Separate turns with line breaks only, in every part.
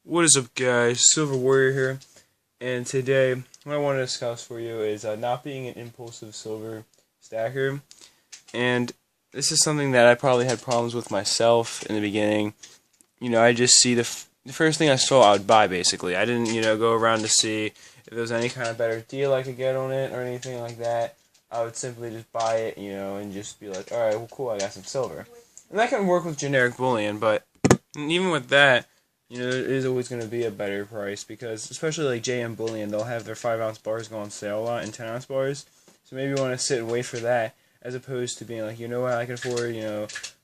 What is up, guys? Silver Warrior here, and today what I want to discuss for you is not being an impulsive silver stacker. And this is something that I probably had problems with myself in the beginning. I just see the first thing I saw I would buy, basically. I didn't, go around to see if there was any kind of better deal I could get on it or anything like that. I would simply just buy it, and just be like, alright, well, cool, I got some silver. And that can work with generic bullion, but even with that, there is always going to be a better price because, especially like JM Bullion, they'll have their 5-ounce bars go on sale a lot and 10-ounce bars. So maybe you want to sit and wait for that as opposed to being like, you know what, I can afford,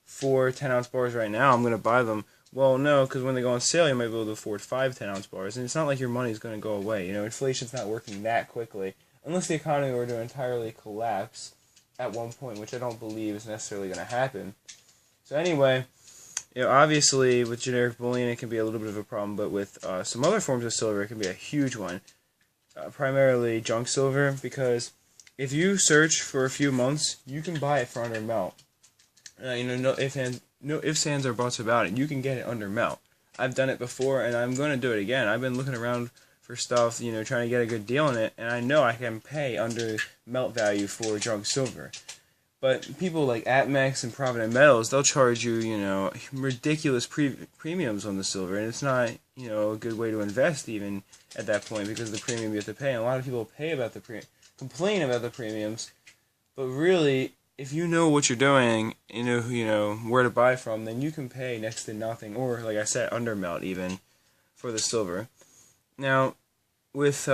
4 10-ounce bars right now, I'm going to buy them. Well, no, because when they go on sale, you might be able to afford 5 10-ounce bars. And it's not like your money's going to go away. Inflation's not working that quickly. Unless the economy were to entirely collapse at one point, which I don't believe is necessarily going to happen. So anyway, obviously, with generic bullion, it can be a little bit of a problem, but with some other forms of silver, it can be a huge one. Primarily junk silver, because if you search for a few months, you can buy it for under melt. No ifs, ands, or buts about it. You can get it under melt. I've done it before, and I'm going to do it again. I've been looking around for stuff, trying to get a good deal on it, and I know I can pay under melt value for junk silver. But people like Atmex and Provident Metals, they'll charge you, ridiculous premiums on the silver, and it's not, a good way to invest even at that point because of the premium you have to pay. And a lot of people complain about the premiums, but really, if you know what you're doing, where to buy from, then you can pay next to nothing, or like I said, under melt even for the silver. Now, with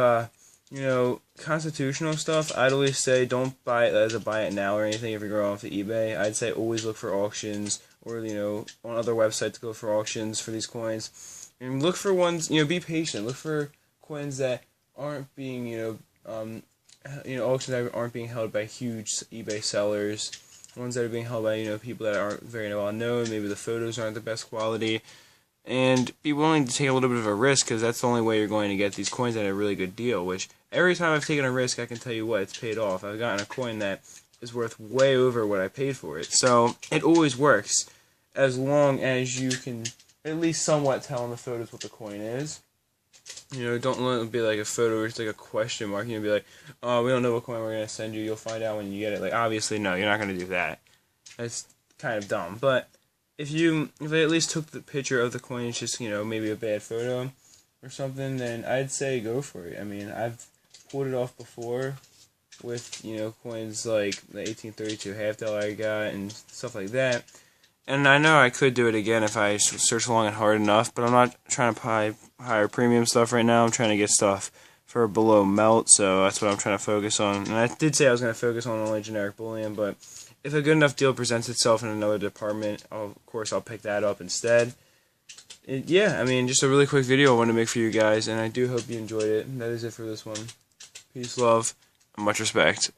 constitutional stuff, I'd always say don't buy it as a buy it now or anything if you're going off to eBay. I'd say always look for auctions or, on other websites go for auctions for these coins. And look for ones, be patient. Look for coins that aren't being, auctions that aren't being held by huge eBay sellers. Ones that are being held by, people that aren't very well known. Maybe the photos aren't the best quality. And be willing to take a little bit of a risk because that's the only way you're going to get these coins at a really good deal, which every time I've taken a risk, I can tell you what, it's paid off. I've gotten a coin that is worth way over what I paid for it. So it always works as long as you can at least somewhat tell in the photos what the coin is. Don't let it be like a photo where it's like a question mark. Be like, oh, we don't know what coin we're going to send you. You'll find out when you get it. Like, obviously, no, you're not going to do that. That's kind of dumb. But if they at least took the picture of the coin, it's just, maybe a bad photo or something, then I'd say go for it. I mean, I've pulled it off before with, coins like the 1832 half dollar I got and stuff like that. And I know I could do it again if I search long and hard enough, but I'm not trying to buy higher premium stuff right now. I'm trying to get stuff for below melt, so that's what I'm trying to focus on. And I did say I was going to focus on only generic bullion, but if a good enough deal presents itself in another department, of course I'll pick that up instead. Just a really quick video I wanted to make for you guys, and I do hope you enjoyed it. That is it for this one. Peace, love, and much respect.